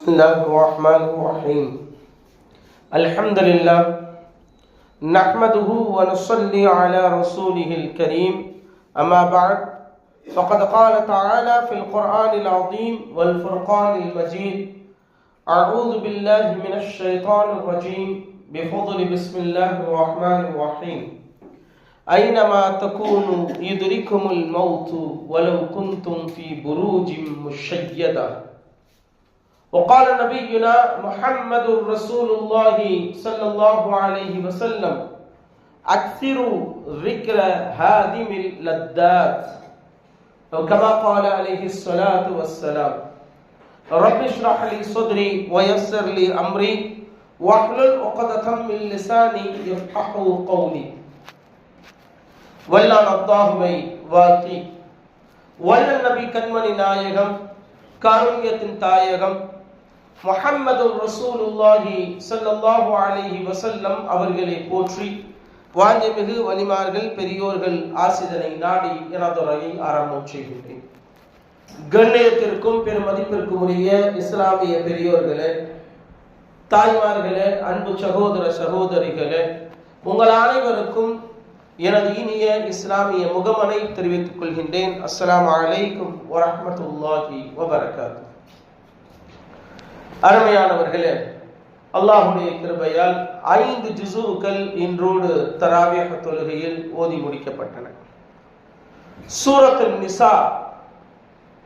بسم الله الرحمن الرحيم الحمد لله نحمده ونصلي على رسوله الكريم أما بعد فقد قال تعالى في القرآن العظيم والفرقان المجيد أعوذ بالله من الشيطان الرجيم بفضل بسم الله الرحمن الرحيم أينما تكونوا يدرككم الموت ولو كنتم في بروج مشيدة وقال نبينا محمد رسول الله صلى الله عليه وسلم أكثروا ذكر هادم اللذات وكما قال عليه الصلاة والسلام رب اشرح لي صدري ويسر لي أمري واحلل عقدة من لساني يفقهوا قولي வல்லான் அல்லாஹுவை வாழ்த்தி வல்லல் நபி கண்மணி நாயகம் காருண்யத்தின் தாயகம் முஹம்மது ரசூலுல்லாஹி ஸல்லல்லாஹு அலைஹி வஸல்லம் அவர்களை போற்றி வாஞ்சமிகு வலிமார்கள் பெரியோர்கள் ஆசிதனை நாடி எனதுரையை ஆரம்பம் செய்கின்றேன். கண்ணியத்திற்கும் பெருமதிப்பிற்கும் உரிய இஸ்லாமிய பெரியோர்களே, தாய்மார்களே, அன்பு சகோதர சகோதரிகளே, உங்கள் அனைவருக்கும் எனது இனிய இஸ்லாமிய முகமனை தெரிவித்துக் கொள்கின்றேன். அஸ்ஸலாமு அலைக்கும் வரஹ்மத்துல்லாஹி வபரகாத்துஹு. அருமையானவர்களே, அல்லாஹ்வுடைய கிருபையால் 5 ஜுஸூக்கள் இன்றோடு தராவீஹ் தொழுகையில் ஓதி முடிக்கப்பட்டன. சூரத்துல் நிசா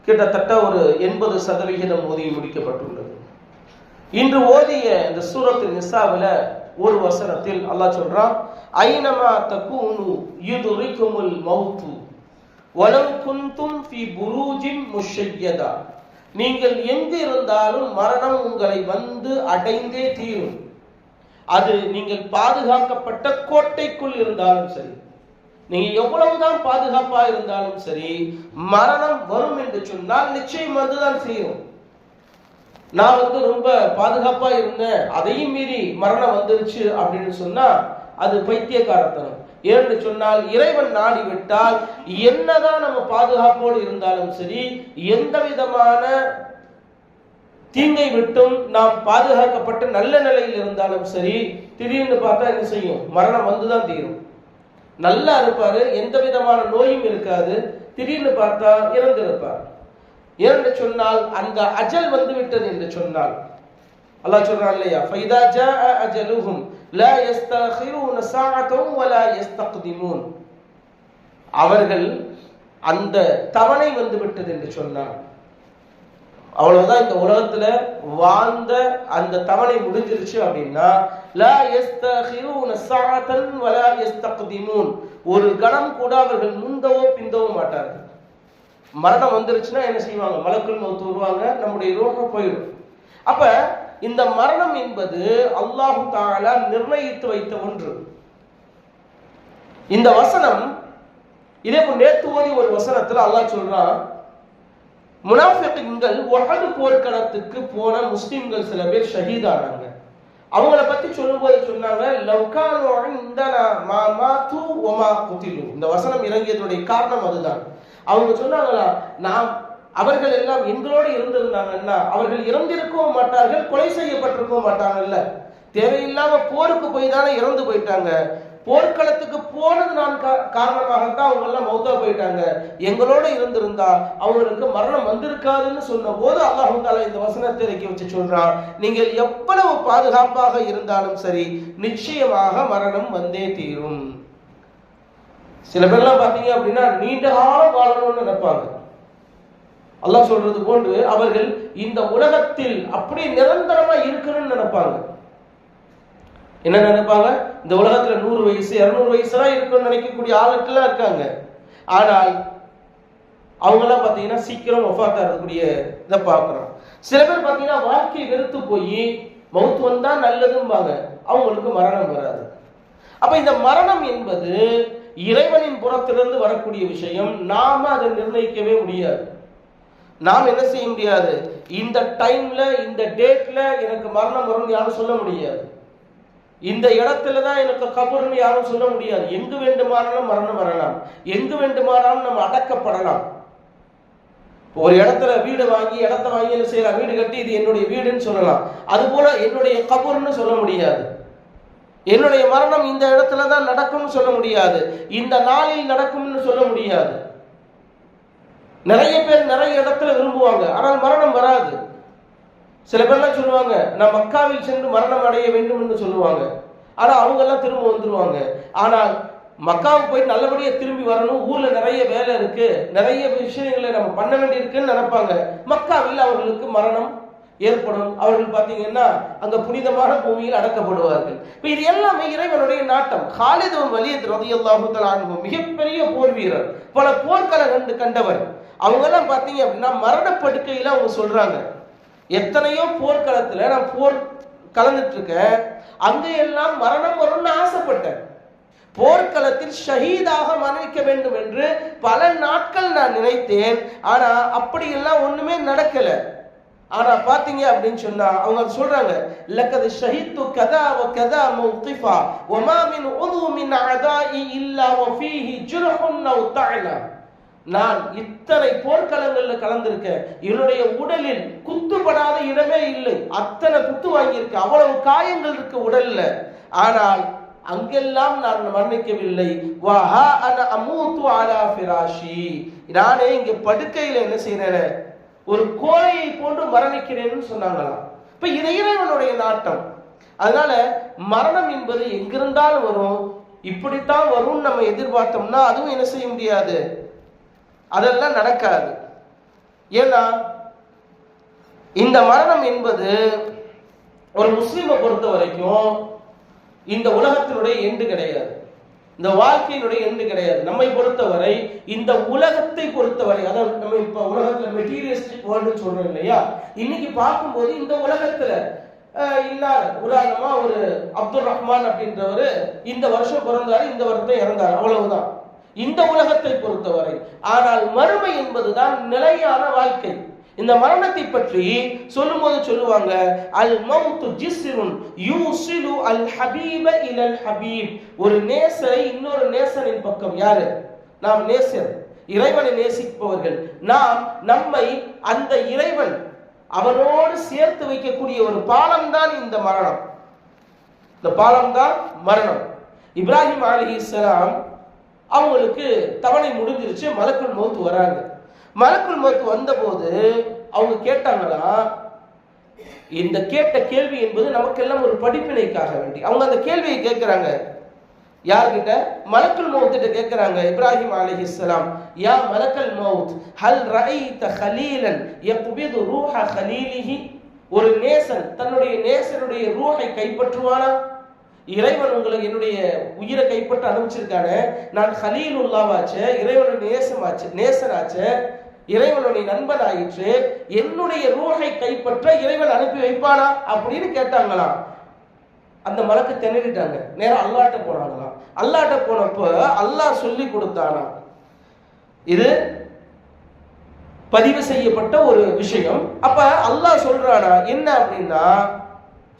கிட்டத்தட்ட ஒரு 80% ஓதி முடிக்கப்பட்டுள்ளது. இன்று ஓதிய இந்த சூரத்துல் நிசாவில் ஒரு வசனத்தில் அல்லாஹ் சொல்றான், ஐனமா தகூனு யுத்ரிகுமுல் மௌத் வலவ் குன்தும் ஃபீ புரூஜின் முஷய்யதா, நீங்கள் எங்கு இருந்தாலும் மரணம் உங்களை வந்து அடைந்தே தீரும். அது நீங்கள் பாதுகாக்கப்பட்ட கோட்டைக்குள் இருந்தாலும் சரி, நீங்க எவ்வளவுதான் பாதுகாப்பா இருந்தாலும் சரி, மரணம் வரும் என்று சொன்னால் நிச்சயம் வந்துதான் செய்யும். நான் ரொம்ப பாதுகாப்பா இருந்தேன், அதையும் மீறி மரணம் வந்துருச்சு அப்படின்னு சொன்னா அது பைத்தியக்காரத்தனம். ஏன்னு சொன்னால் இறைவன் நாடி விட்டால் என்னதான் நம்ம பாதுகாப்போடு இருந்தாலும் சரி, எந்த விதமான தீங்கை விட்டும் நாம் பாதுகாக்கப்பட்ட நல்ல நிலையில் இருந்தாலும் சரி, திடீர்னு பார்த்தா என்ன செய்யும்? மரணம் வந்துதான் தீரும். நல்லா இருப்பாரு, எந்த விதமான நோயும் இருக்காது, திடீர்னு பார்த்தா இறந்திருப்பார். ஏன்னு சொன்னால் அந்த அஜல் வந்து விட்டது என்று சொன்னால் அல்லாஹ் சொல்றான் இல்லையா, ஃபைதா ஜாஅ அஜலுஹும் லா யஸ்தகிருன ஸாஅத்தன் வலா யஸ்தக்திமூன், அவர்கள் அந்த தவணை வந்து விட்டது என்று சொன்னார். அவ்வளவுதான், இந்த உலகத்துல வாழ்ந்த அந்த தவணை முடிஞ்சிருச்சு அப்படின்னா லா யஸ்தகிருன ஸாஅத்தன் வலா யஸ்தக்திமூன், ஒரு கணம் கூட அவர்கள் முந்தவோ பிந்தவோ மாட்டார்கள். மரணம் வந்துருச்சுன்னா என்ன செய்வாங்க? மலக்குல் மௌத் வருவாங்க, நம்முடைய ரூஹ் போயிடும். அப்ப இந்த மரணம் என்பது அல்லாஹு தஆலா நிர்ணயித்து வைத்த ஒன்று. இந்த வசனம் இதே நேற்று ஓதி ஒரு வசனத்துல அல்லாஹ் சொல்றான், முனாஃபிக்குகள் உஹது போர்க்களத்துக்கு போன முஸ்லிம்கள் சில பேர் ஷஹீதானாங்க. அவங்கள பத்தி சொல்லும்போது சொன்னாங்க, லவ்கானு இந்தனா மா மாது வமா குதிலு. இந்த வசனம் இறங்கியதுடைய காரணம் அதுதான். அவங்க சொன்னாங்களா, நாம் அவர்கள் எல்லாம் எங்களோடு இருந்திருந்தாங்கன்னா அவர்கள் இறந்திருக்கவும் மாட்டார்கள், கொலை செய்யப்பட்டிருக்கவும் மாட்டாங்கல்ல. தேவையில்லாம போருக்கு போய் தானே இறந்து போயிட்டாங்க. போர்க்களத்துக்கு போனது நான் காரணமாகத்தான் அவங்க எல்லாம் மௌத்தா போயிட்டாங்க. எங்களோட இருந்திருந்தா அவங்களுக்கு மரணம் வந்திருக்காதுன்னு சொன்ன போது அல்லாஹ் தஆலா இந்த வசனத்தை இறக்கி வச்சு சொல்றான், நீங்கள் எவ்வளவு பாதுகாப்பாக இருந்தாலும் சரி, நிச்சயமாக மரணம் வந்தே தீரும். சில பேர்லாம் பாத்தீங்க அப்படின்னா நீண்ட காலம் வாழணும்னு நினைப்பாங்க. அல்லாஹ் சொல்றது போன்று அவர்கள் இந்த உலகத்தில் அப்படி நிரந்தரமா இருக்கணும்னு நினைப்பாங்க. என்ன நினைப்பாங்க? இந்த உலகத்துல 100 வயசு 200 வயசுலாம் இருக்கணும்னு நினைக்கக்கூடிய ஆளுக்கெல்லாம் இருக்காங்க. ஆனால் அவங்க எல்லாம் பாத்தீங்கன்னா சீக்கிரம் வஃபாத் ஆகக்கூடிய இதை பார்க்கிறோம். சில பேர் பாத்தீங்கன்னா வாழ்க்கை வெறுத்து போய் மௌத் வந்தா நல்லதும்பாங்க, அவங்களுக்கு மரணம் வராது. அப்ப இந்த மரணம் என்பது இறைவனின் புறத்திலிருந்து வரக்கூடிய விஷயம். நாம அதை நிர்ணயிக்கவே முடியாது. நாம் என்ன செய்ய முடியாது? இந்த டைம்ல இந்த டேட்ல எனக்கு மரணம் வரும்னு யாரும் சொல்ல முடியாது. இந்த இடத்துலதான் எனக்கு கபர்னு யாரும் சொல்ல முடியாது. எங்கு வேண்டுமானாலும் மரணம் வரலாம், எங்கு வேண்டுமானாலும் நம்ம அடக்கப்படலாம். ஒரு இடத்துல வீடு வாங்கி இடத்த வாங்கி என்ன செய்யலாம், வீடு கட்டி இது என்னுடைய வீடுன்னு சொல்லலாம். அது போல என்னுடைய கபூர்னு சொல்ல முடியாது. என்னுடைய மரணம் இந்த இடத்துல தான் நடக்கும்னு சொல்ல முடியாது. இந்த நாளில் நடக்கும்னு சொல்ல முடியாது. நிறைய பேர் நிறைய இடத்துல விரும்புவாங்க, ஆனால் மரணம் வராது. சில பேர்லாம் சொல்லுவாங்க, நான் மக்காவில் சென்று மரணம் அடைய வேண்டும் என்று சொல்லுவாங்க. ஆனா அவங்க எல்லாம் திரும்ப வந்துருவாங்க. ஆனால் மக்காவுக்கு போய் நல்லபடியா திரும்பி வரணும், ஊர்ல நிறைய வேலை இருக்கு, நிறைய விஷயங்களை நம்ம பண்ண வேண்டி இருக்குன்னு நினைப்பாங்க. மக்காவில் அவர்களுக்கு மரணம் ஏற்படும். அவர்கள் பாத்தீங்கன்னா அங்க புனிதமான பூமியில் அடக்கப்படுவார்கள். இது எல்லாமே இறைவனுடைய நாட்டம். காலித் பின் வலீத் ரலியல்லாஹு தஆலா அன்ஹு மிகப்பெரிய போர் வீரர், பல போர்க்களம் கண்டவர். அவங்க எல்லாம் பாத்தீங்க அப்படின்னா மரணப்படுக்கையில அவங்க சொல்றாங்க, எத்தனையோ போர்க்களத்துல நான் போர் கலந்துட்டு இருக்கேன், அங்க எல்லாம் மரணம் வரும்னு ஆசைப்பட்டேன். போர்க்களத்தில் ஷஹீதாக மரணிக்க வேண்டும் என்று பல நாட்கள் நான் நினைத்தேன். ஆனா அப்படி எல்லாம் ஒண்ணுமே நடக்கல. ஆனா பாத்தீங்க அப்படின்னு சொன்னா அவங்க சொல்றாங்க, லக்கத் ஷஹீது கதா வ கதா மௌகிஃபா வ மா மின் உது மின் அதாஇ இல்லா வ ஃபீஹி ஜுர்ஹுன் அவ் தஅலா. நான் இத்தனை போர்க்களங்கள்ல கலந்திருக்கேன், என்னுடைய உடலில் குத்துப்படாத இடமே இல்லை. அத்தனை குத்து வாங்கியிருக்க, அவ்வளவு காயங்கள் இருக்கு உடல்ல. ஆனால் அங்கெல்லாம் நான் மரணிக்கவில்லை. வஹா அன அமூது அலா ஃபிராஷி. நானே இங்க படுக்கையில என்ன செய்றேன், ஒரு கோழையை போன்று மரணிக்கிறேன்னு சொன்னாங்களாம். இப்ப இது இறைவனுடைய நாட்டம். அதனால மரணம் என்பது எங்கிருந்தாலும் வரும். இப்படித்தான் வரும்னு நம்ம எதிர்பார்த்தோம்னா அதுவும் என்ன செய்ய முடியாது, அதெல்லாம் நடக்காது. ஏன்னா இந்த மரணம் என்பது ஒரு முஸ்லிமை பொறுத்த வரைக்கும் இந்த உலகத்தினுடைய எண்டு கிடையாது, இந்த வாழ்க்கையினுடைய எண்டு கிடையாது. நம்மை பொறுத்தவரை இந்த உலகத்தை பொறுத்தவரை, அதாவது நம்ம இப்ப உலகத்துல மெட்டீரியலிஸ்டிக் வேர்ல்டு சொல்றோம் இல்லையா, இன்னைக்கு பார்க்கும்போது இந்த உலகத்துல இல்லாத உதாரணமா ஒரு அப்துல் ரஹ்மான் அப்படின்றவரு இந்த வருஷம் பிறந்தாரு, இந்த வருஷம் இறந்தாரு, அவ்வளவுதான் இந்த உலகத்தை பொறுத்தவரை. ஆனால் மறுமை என்பதுதான் நிலையான வாழ்க்கை. இந்த மரணத்தை பற்றி சொல்லும்போது சொல்லுவாங்க, அல் மௌத் ஜிஸ்ருன் யூசிலு அல் ஹபீப இலல் ஹபீப். ஒரு நேசரை இன்னொரு நேசரின் பக்கம், யாரு, நாம் நேசர், இறைவனை நேசிப்பவர்கள், நாம் நம்மை அந்த இறைவன் அவனோடு சேர்த்து வைக்கக்கூடிய ஒரு பாலம் தான் இந்த மரணம். இந்த பாலம் தான் மரணம். இப்ராஹிம் அலைஹிஸ்ஸலாம் அவங்களுக்கு தவணை முடிஞ்சிருச்சு, மலக்குல் மௌத் வராங்க. மலக்குல் மௌத் வந்தபோது அவங்க கேட்டாங்களா, இந்த கேட்ட கேள்வி என்பது நமக்கெல்லாம் ஒரு படிப்பினைக்காக வேண்டி அவங்க அந்த கேள்வியை கேட்கிறாங்க. யார்கிட்ட? மலக்குல் மௌத் கிட்ட கேட்கிறாங்க. இப்ராஹிம் அலைஹிஸ்ஸலாம், யா மலக்கல் மௌத் ஹல் ரஐத கலீலன் யக்பிது ரூஹ கலீலிஹி. ஒரு நேசன் தன்னுடைய நேசனுடைய ரூஹை கைப்பற்றுவானா? இறைவன் உங்களுக்கு என்னுடைய உயிரை கைப்பற்ற அனுப்பிச்சிருக்கானே, நான் கலீலுல்லாவாச்சு, இறைவனுடைய நேசனாச்சு, இறைவனுடைய நண்பன் ஆயிற்று, என்னுடைய ரூஹை கைப்பற்ற இறைவன் அனுப்பி வைப்பானா அப்படின்னு கேட்டாங்களாம். அந்த மலக்கு திணறிட்டாங்க, நேரம் அல்லாட்ட போனாங்களாம். அல்லாட்ட போனப்ப அல்லாஹ் சொல்லி கொடுத்தானா. இது பதிவு செய்யப்பட்ட ஒரு விஷயம். அப்ப அல்லாஹ் சொல்றானா என்ன அப்படின்னா,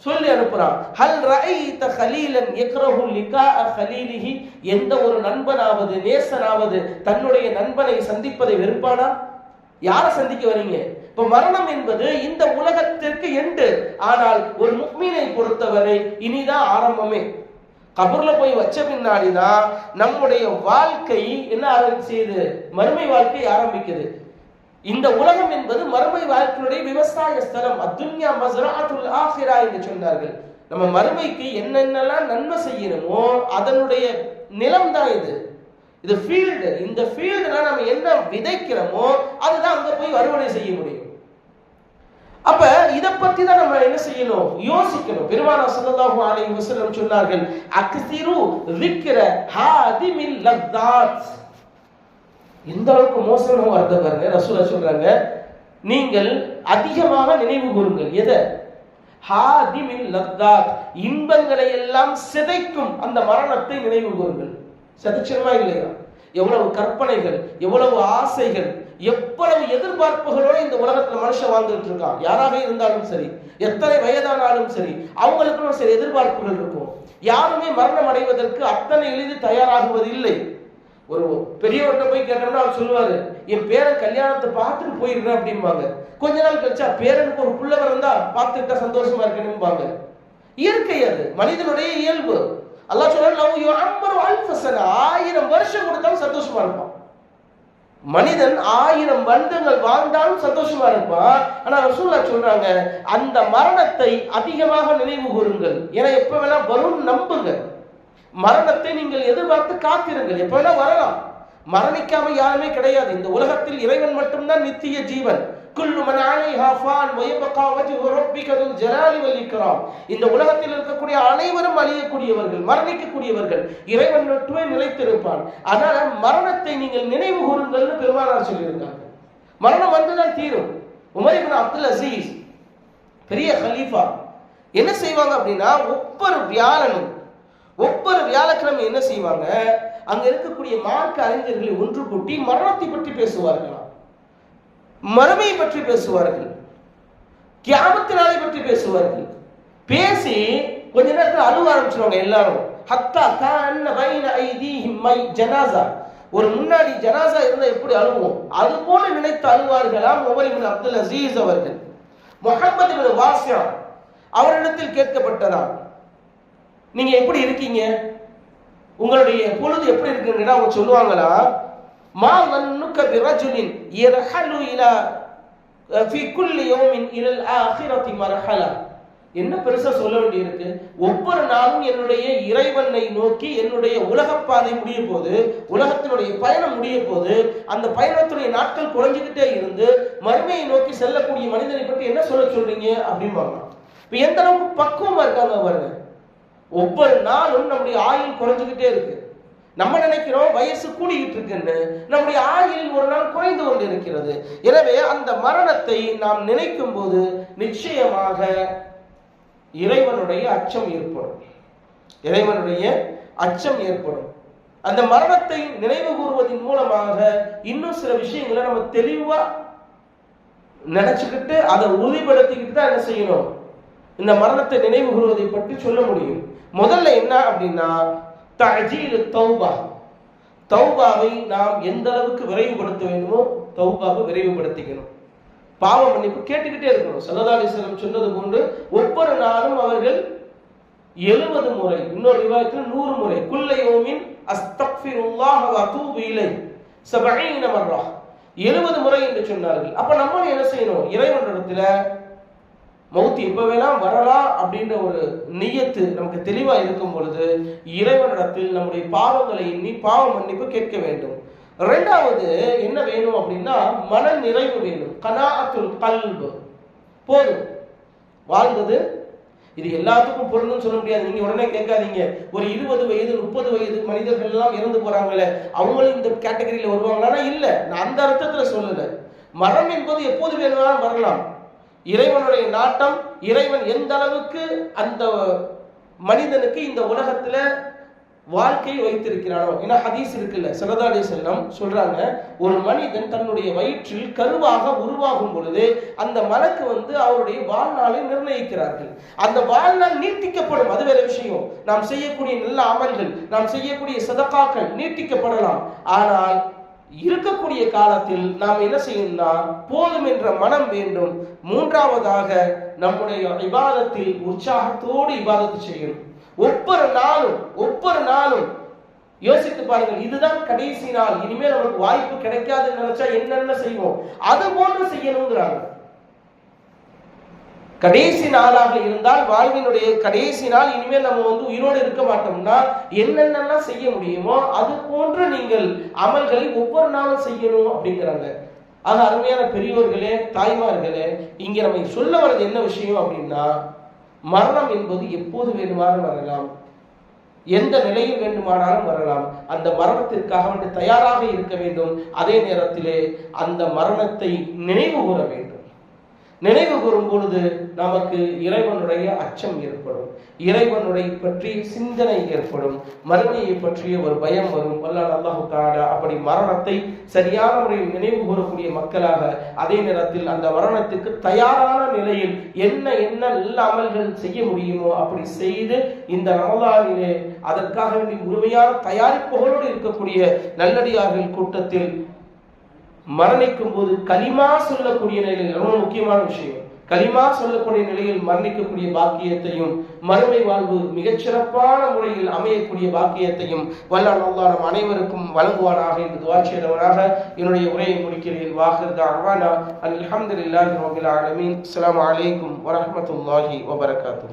சொல்லி அனுப்புறான், ஹல் ரஐத கலீலன் யக்ரஹு லிகாஅ கலீலிஹி. எந்த ஒரு நண்பனாவது நேசனாவது தன்னுடைய நண்பனை சந்திப்பதை வெறுப்பானா? யாரை சந்திக்க வரீங்க? இப்ப மரணம் என்பது இந்த உலகத்திற்கு எண்டு. ஆனால் ஒரு முஃமினை பொறுத்தவரை இனிதான் ஆரம்பமே. கபர்ல போய் வச்ச பின்னாடிதான் நம்முடைய வாழ்க்கை என்ன ஆரம்பிச்சது, மறுமை வாழ்க்கை ஆரம்பிக்குது. இந்த உலகம் என்பது மறுமை வாழ்க்கையுடைய விவசாய ஸ்தலம். அத்துன்யா மஸ்ரஅத்துல் ஆখিরা என்று சொன்னார்கள். நம்ம மறுமைக்கு என்னென்னலாம் நன்மை செய்யணுமோ அதனுடைய நிலம் தான் இது. இது ஃபீல்டு. இந்த ஃபீல்டுல நம்ம என்ன விதைக்கிறோமோ அதுதான் அங்க போய் அறுவடை செய்ய முடியும். அப்ப இத பத்தி தான் நம்ம என்ன செய்யணும், யோசிக்கணும். பெருமானார் ஸல்லல்லாஹு அலைஹி வஸல்லம் சொன்னார்கள், அக்ஸிரு ذிக்ர ஹாதிமில் லத்தாத். எந்த அளவுக்கு மோசமான வார்த்தை பாருங்க. ரசூலுல்லாஹ் சொல்றாங்க, நீங்கள் அதிகமாக நினைவு கூறுங்கள். எதை? ஹாதிமில் லத்தாத், இன்பங்களை எல்லாம் சிதைக்கும் அந்த மரணத்தை நினைவு கூறுங்கள். சதிச்சமா இல்லையா? எவ்வளவு கற்பனைகள், எவ்வளவு ஆசைகள், எவ்வளவு எதிர்பார்ப்புகளோட இந்த உலகத்துல மனுஷன் வாழ்ந்துட்டு இருக்கான். யாராக இருந்தாலும் சரி, எத்தனை வயதானாலும் சரி, அவங்களுக்கும் சில எதிர்பார்ப்புகள் இருக்கும். யாருமே மரணம் அடைவதற்கு அத்தனை எளிதில் தயாராகுவது இல்லை. ஒரு பெரியவர்கிட்ட போய் கேட்டோம்னா அவர் சொல்லுவாரு, என் பேரன் கல்யாணத்தை பார்த்துட்டு போயிடுறேன் அப்படிம்பாங்க. கொஞ்ச நாள் கழிச்சா பேரனுக்கு ஒரு புள்ள இருந்தா பார்த்துட்டா சந்தோஷமா இருக்கணும்பாங்க. இயற்கை, அது மனிதனுடைய இயல்பு. அல்லாஹ் சொல்றான், 1000 வருஷம் கொடுத்தாலும் சந்தோஷமா இருப்பான். மனிதன் 1000 வருடங்கள் வாழ்ந்தாலும் சந்தோஷமா இருப்பான். ஆனா ரசூலுல்லாஹ் சொல்றாங்க, அந்த மரணத்தை அதிகமாக நினைவு கூறுங்கள். ஏன்னா எப்ப வேணா வரும் நம்புங்க. மரணத்தை நீங்கள் எதிர்பார்த்து காத்திருங்கள், எப்ப வேணா வரலாம். மரணிக்காம யாருமே கிடையாது. இந்த உலகத்தில் இறைவன் மட்டும்தான் நித்திய ஜீவன். குல்லு மன் அலைஹா ஃபான் வ யப்கா வஜ்ஹு ரப்பிக துல் ஜலாலி வல் இக்ராம். இந்த உலகத்தில் இருக்கக்கூடிய அனைவரும் அழியக்கூடியவர்கள், மரணிக்கக்கூடியவர்கள். இறைவன் மட்டுமே நிலைத்திருப்பான். அதனால மரணத்தை நீங்கள் நினைவு கூறுங்கள்னு பெருமானார் சொல்லியிருக்காங்க. மரணம் வந்துதான் தீரும். உமர் இப்னு அப்துல் அசீஸ் பெரிய கலீஃபா என்ன செய்வாங்க அப்படின்னா, ஒவ்வொரு வியாழக்கிழமை என்ன செய்வாங்க, அங்க இருக்கக்கூடிய மார்க்க அறிஞர்களை ஒன்று கூட்டி மரணத்தை பற்றி பேசுவார்களாம், மறுமையை பற்றி பேசுவார்கள், கியாமத் நாளை பற்றி பேசுவார்கள். பேசி கொஞ்ச நேரத்தில் அழுவ ஆரம்பிச்சிருவாங்க எல்லாரும். ஹத்தா கான்ன பைன ஐதீஹிம் மை ஜனாஸா, ஒரு முன்னாடி ஜனாஸா இருந்தா எப்படி அழுவோம் அது போல நினைத்து அழுவார்களாம் உமர் இப்னு அப்துல் அசீஸ் அவர்கள். முஹம்மது இப்னு வாசியா அவரிடத்தில் கேட்கப்பட்டதா, நீங்க எப்படி இருக்கீங்க, உங்களுடைய பொழுது எப்படி இருக்குன்னு அவங்க சொல்லுவாங்களா, மா வன்னுக பிரஜுலின் யர்ஹலு இலா ஃபீ குல்லி யௌமின் இலல் ஆখিরাতি மர்ஹலா. என்ன பெருசா சொல்ல வேண்டியிருக்கு, ஒவ்வொரு நாளும் என்னுடைய இறைவனை நோக்கி என்னுடைய உலகப்பாதை முடிய போது, உலகத்தினுடைய பயணம் முடிய போது, அந்த பயணத்துடைய நாட்கள் குறைஞ்சிக்கிட்டே இருந்து மறுமையை நோக்கி செல்லக்கூடிய மனிதனை பற்றி என்ன சொல்றீங்க அப்படிம்பாங்க. இப்ப எந்த அளவுக்கு பக்குவமா இருக்காங்க பாருங்க. ஒவ்வொரு நாளும் நம்முடைய ஆயுள் குறைஞ்சுக்கிட்டே இருக்கு. நம்ம நினைக்கிறோம் வயசு கூடிக்கிட்டு இருக்குன்னு, நம்முடைய ஆயுளில் ஒரு நாள் குறைந்து கொண்டு இருக்கிறது. எனவே அந்த மரணத்தை நாம் நினைக்கும் போது நிச்சயமாக இறைவனுடைய அச்சம் ஏற்படும். அந்த மரணத்தை நினைவு கூறுவதன் மூலமாக இன்னும் சில விஷயங்களை நம்ம தெளிவா நினைச்சுக்கிட்டு அதை உறுதிப்படுத்திக்கிட்டு தான் என்ன செய்யணும், இந்த மரணத்தை நினைவு கூறுவதை பற்றி சொல்ல முடியும். முதல்ல என்ன அப்படின்னா, தஅஜீல் தௌபா. தௌபாவை நாம் எந்த அளவுக்கு விரைவுபடுத்த வேண்டுமோ தௌபாவை விரைவுபடுத்திக்கணும். பாவ மன்னிப்பு கேட்டுக்கிட்டே இருக்கணும். ஸல்லல்லாஹு அலைஹி வஸல்லம் சொன்னது போன்று ஒவ்வொரு நாளும் அவர்கள் 70 முறை, இன்னொரு ரிவாயத்தில் 100 முறை, குல்ல யௌமின் அஸ்தக்ஃபிருல்லாஹ வ அதூபு இலைஹி 70 மர்ரா, 70 முறை என்று சொன்னார்கள். அப்ப நம்ம என்ன செய்யணும், இறைவனிடத்துல மௌத் எப்ப வேணாம் வரலாம் அப்படின்ற ஒரு நியத்து நமக்கு தெளிவா இருக்கும் பொழுது இறைவனிடத்தில் நம்முடைய பாவங்களை எண்ணி பாவ மன்னிப்பு கேட்க வேண்டும். இரண்டாவது என்ன வேணும் அப்படின்னா, மன நிறைவு வேணும். கனாஅத்துல் கல்ப், போதும் வாழ்ந்தது. இது எல்லாத்துக்கும் பொருந்தும் சொல்ல முடியாது. நீங்க உடனே கேட்காதீங்க, ஒரு 20 வயது 30 வயது மனிதர்கள் எல்லாம் இறந்து போறாங்களே அவங்களும் இந்த கேட்டகரியில வருவாங்களா? இல்ல, நான் அந்த அர்த்தத்துல சொல்லல. மரணம் என்பது எப்போது வேணும்னாலும் வரலாம். இறைவனுடைய நாட்டம், இறைவன் எந்த அளவுக்கு அந்த மனிதனுக்கு இந்த உலகத்துல வாழ்க்கை வைத்திருக்கிறானோ. ஏன்னா ஹதீஸ் இருக்குல்ல, ஸல்லல்லாஹு அலைஹி வஸல்லம் சொல்றாங்க, ஒரு மனிதன் தன்னுடைய வயிற்றில் கருவாக உருவாகும் பொழுது அந்த மலக்கு அவருடைய வாழ்நாளை நிர்ணயிக்கிறார்கள். அந்த வாழ்நாள் நீட்டிக்கப்படும், அது வேற விஷயம். நாம் செய்யக்கூடிய நல்ல அமல்கள், நாம் செய்யக்கூடிய சதகாக்கள் நீட்டிக்கப்படலாம். ஆனால் இருக்கக்கூடிய காலத்தில் நாம் என்ன செய்யணும்னா, போதும் என்ற மனம் வேண்டும். மூன்றாவதாக நம்முடைய இபாதத்தில் உற்சாகத்தோடு இபாதத்து செய்யணும். ஒவ்வொரு நாளும் யோசித்து பாருங்கள், இதுதான் கடைசி நாள், இனிமேல் நமக்கு வாய்ப்பு கிடைக்காதுன்னு நினைச்சா என்னென்ன செய்வோம், அது போன்று செய்யணுங்கிறாங்க. கடைசி நாளாக இருந்தால், வாழ்வினுடைய கடைசி நாள், இனிமேல் நம்ம உயிரோடு இருக்க மாட்டோம்னா என்னென்னலாம் செய்ய முடியுமோ அது போன்று நீங்கள் அமல்களை ஒவ்வொரு நாளும் செய்யணும் அப்படிங்கிறாங்க. ஆக அருமையான பெரியோர்களே, தாய்மார்களே, இங்க நம்ம சொல்ல வர்றது என்ன விஷயம் அப்படின்னா, மரணம் என்பது எப்போது வேண்டுமானாலும் வரலாம், எந்த நிலையில் வேண்டுமானாலும் வரலாம். அந்த மரணத்திற்காக தயாராக இருக்க வேண்டும். அதே நேரத்திலே அந்த மரணத்தை நினைவு கூற வேண்டும். நினைவு கூறும் பொழுது நமக்கு இறைவனுடைய அச்சம் ஏற்படும், இறைவனுடைய பற்றிய சிந்தனை ஏற்படும், மறுமையை பற்றிய ஒரு பயம் வரும். வல்லாஹ் அல்லாஹ் தஆலா அப்படி மரணத்தை சரியான முறையில் நினைவு கூறக்கூடிய மக்களாக, அதே நேரத்தில் அந்த மரணத்துக்கு தயாரான நிலையில் என்ன நல்ல அமல்கள் செய்ய முடியுமோ அப்படி செய்து இந்த ரமலானிலே அதற்காக வேண்டிய முழுமையான தயாரிப்புகளோடு இருக்கக்கூடிய நல்லடியார்கள் கூட்டத்தில் மரணிக்கும் போது கலிமா சொல்லக்கூடிய நிலையில், ரொம்ப முக்கியமான விஷயம், கலிமா சொல்லக்கூடிய நிலையில் மரணிக்கக்கூடிய பாக்கியத்தையும் மறுமை வாழ்வு மிகச்சிறப்பான முறையில் அமையக்கூடிய பாக்கியத்தையும் வல்லாஹ் அல்லாஹ் நம் அனைவருக்கும் வழங்குவானாக என்று துஆ செய்தவனாக என்னுடைய உரையை முடிக்கிறேன். வாஹிர் தஅவானா அல்ஹம்துலில்லாஹி ரப்பில் ஆலமீன். அஸ்ஸலாமு அலைக்கும் வரஹ்மத்துல்லாஹி வபரகாத்துஹு.